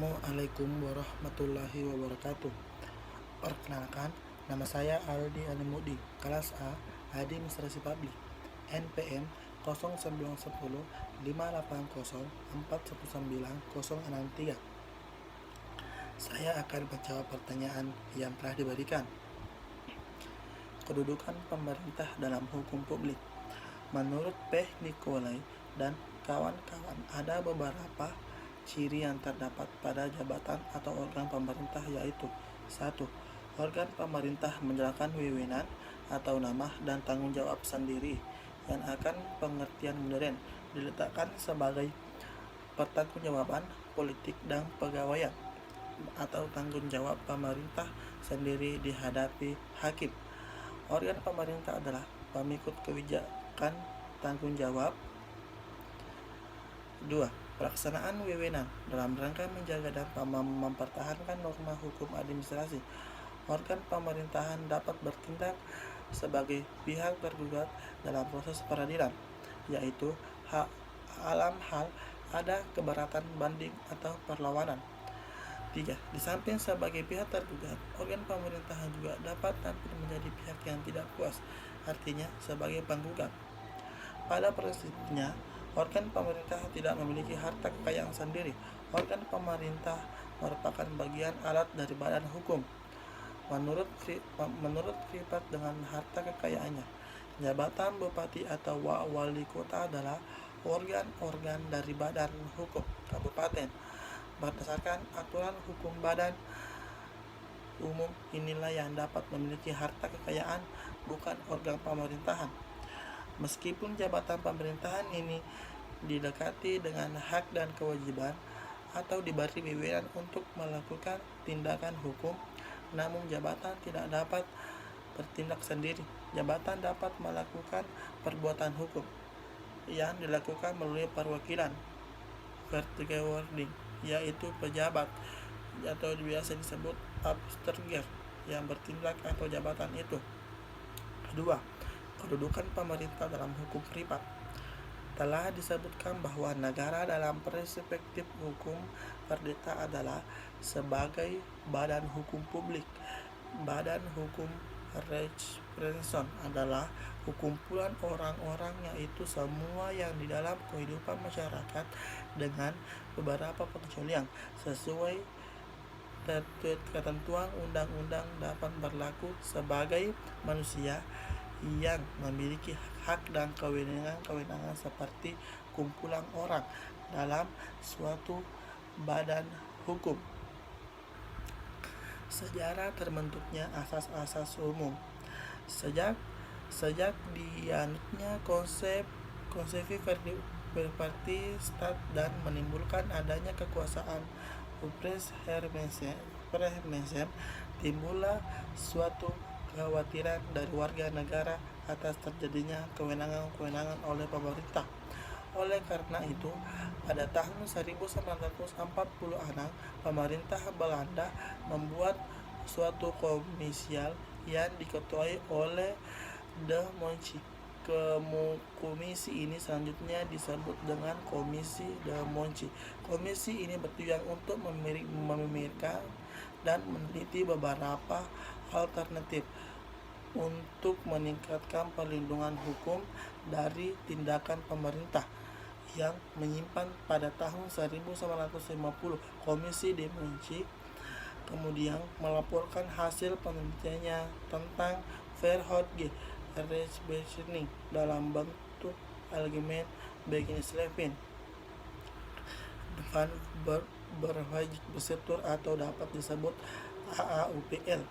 Assalamualaikum warahmatullahi wabarakatuh. Perkenalkan, nama saya Aldi Animudi, kelas A, Administrasi Publik, NPM 0910 580 419 063. Saya akan menjawab pertanyaan yang telah diberikan. Kedudukan pemerintah dalam hukum publik. Menurut P. Nicolai dan kawan-kawan, ada beberapa ciri yang terdapat pada jabatan atau organ pemerintah, yaitu 1. Organ pemerintah menjalankan wewenang atau nama dan tanggung jawab sendiri yang akan pengertian modern diletakkan sebagai pertanggungjawaban politik dan pegawaian atau tanggung jawab pemerintah sendiri dihadapi hakim. Organ pemerintah adalah pemikut kebijakan tanggung jawab. 2. Pelaksanaan wewenang dalam rangka menjaga dan mempertahankan norma hukum administrasi. Organ pemerintahan dapat bertindak sebagai pihak tergugat dalam proses peradilan, yaitu dalam hal ada keberatan banding atau perlawanan. 3. Di samping sebagai pihak tergugat, organ pemerintahan juga dapat tampil menjadi pihak yang tidak puas, artinya sebagai penggugat. Pada prinsipnya, organ pemerintah tidak memiliki harta kekayaan sendiri. Organ pemerintah merupakan bagian alat dari badan hukum. Menurut privat dengan harta kekayaannya, jabatan bupati atau wali kota adalah organ-organ dari badan hukum kabupaten. Berdasarkan aturan hukum badan umum inilah yang dapat memiliki harta kekayaan, bukan organ pemerintahan. Meskipun jabatan pemerintahan ini didekati dengan hak dan kewajiban atau diberi wewenang untuk melakukan tindakan hukum, namun jabatan tidak dapat bertindak sendiri. Jabatan dapat melakukan perbuatan hukum yang dilakukan melalui perwakilan vertical wording, yaitu pejabat atau biasa disebut absterger yang bertindak atau jabatan itu. Kedua, kedudukan pemerintah dalam hukum privat. Telah disebutkan bahwa negara dalam perspektif hukum perdata adalah sebagai badan hukum publik. Badan hukum Rechtsprechung adalah kumpulan orang-orang, yaitu semua yang di dalam kehidupan masyarakat dengan beberapa pengecualian sesuai ketentuan undang-undang dapat berlaku sebagai manusia yang memiliki hak dan kewenangan seperti kumpulan orang dalam suatu badan hukum. Sejarah terbentuknya asas-asas umum. Sejak dianutnya konsep berparti stat dan menimbulkan adanya kekuasaan Premensen, timbullah suatu kekhawatiran dari warga negara atas terjadinya kewenangan oleh pemerintah. Oleh karena itu, pada tahun 1946, pemerintah Belanda membuat suatu komisial yang diketuai oleh De Monchi. Komisi ini selanjutnya disebut dengan Komisi De Monchi. Komisi ini bertujuan untuk memikirkan dan meneliti beberapa alternatif untuk meningkatkan perlindungan hukum dari tindakan pemerintah yang menyimpan. Pada tahun 1950, Komisi De Monchi kemudian melaporkan hasil penelitiannya tentang Verhotge Rechtsbestimmung dalam bentuk Allgemeine Beginsrecht van Beroepsbestuur atau dapat disebut AAUPL.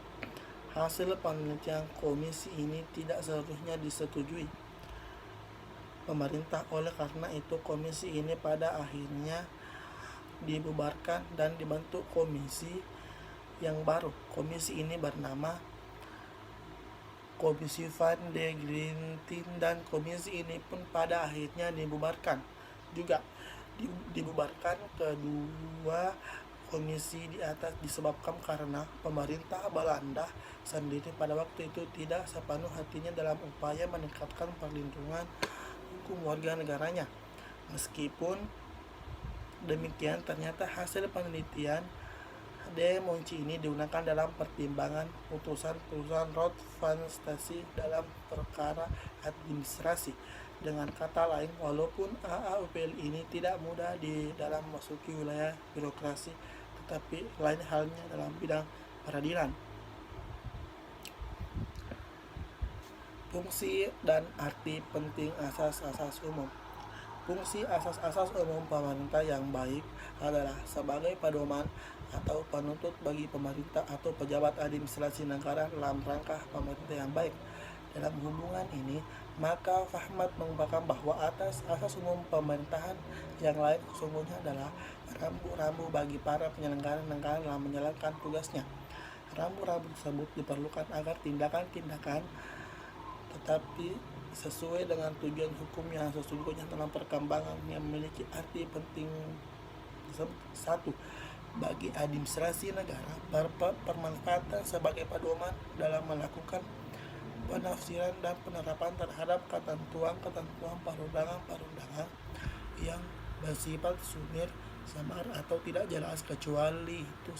Hasil penelitian komisi ini tidak seluruhnya disetujui pemerintah. Oleh karena itu, komisi ini pada akhirnya dibubarkan dan dibentuk komisi yang baru. Komisi ini bernama Komisi van de Grinting, dan komisi ini pun pada akhirnya dibubarkan juga. Dibubarkan kedua komisi di atas disebabkan karena pemerintah Belanda sendiri pada waktu itu tidak sepenuh hatinya dalam upaya meningkatkan perlindungan hukum warga negaranya. Meskipun demikian, ternyata hasil penelitian De Monci ini digunakan dalam pertimbangan putusan Roth van Stasi dalam perkara administrasi. Dengan kata lain, walaupun AAUPL ini tidak mudah di dalam memasuki wilayah birokrasi, tetapi lain halnya dalam bidang peradilan. Fungsi dan arti penting asas-asas umum. Fungsi asas-asas umum pemerintah yang baik adalah sebagai pedoman atau penuntut bagi pemerintah atau pejabat administrasi negara dalam rangka pemerintah yang baik. Dalam hubungan ini, maka Fahmat mengungkapkan bahwa atas asas umum pemerintahan yang lain sesungguhnya adalah rambu-rambu bagi para penyelenggara negara dalam menjalankan tugasnya. Rambu-rambu tersebut diperlukan agar tindakan-tindakan tetapi sesuai dengan tujuan hukum yang sesungguhnya dalam perkembangan yang memiliki arti penting. 1. Bagi administrasi negara, permanfaatan sebagai pedoman dalam melakukan penafsiran dan penerapan terhadap ketentuan perundangan yang bersifat sumir, samar atau tidak jelas, kecuali itu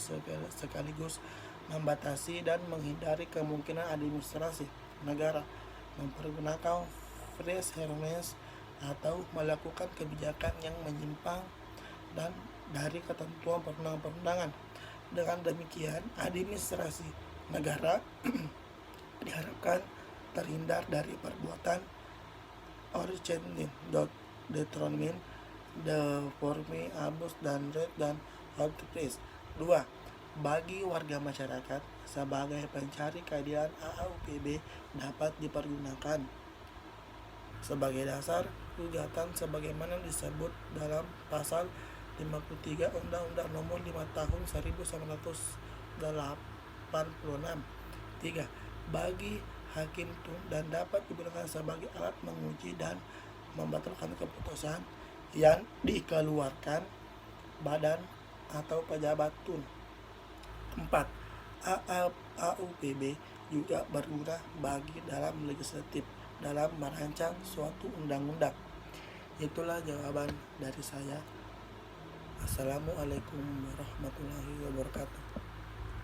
sekaligus membatasi dan menghindari kemungkinan administrasi negara mempergunakan fresh hermes atau melakukan kebijakan yang menyimpang dan dari ketentuan perundang-perundangan. Dengan demikian, administrasi negara diharapkan terhindar dari perbuatan originating, determine, deforming, abuse, dan rape dan outreach. 2. Bagi warga masyarakat sebagai pencari keadilan, AAUPB dapat dipergunakan sebagai dasar gugatan sebagaimana disebut dalam pasal 53 Undang-Undang Nomor 5 Tahun 1986. 3. Bagi hakim dan dapat digunakan sebagai alat menguji dan membatalkan keputusan yang dikeluarkan badan atau pejabat tun. 4. AAUPB juga berguna bagi dalam legislatif dalam merancang suatu undang-undang. Itulah jawaban dari saya. Assalamualaikum warahmatullahi wabarakatuh.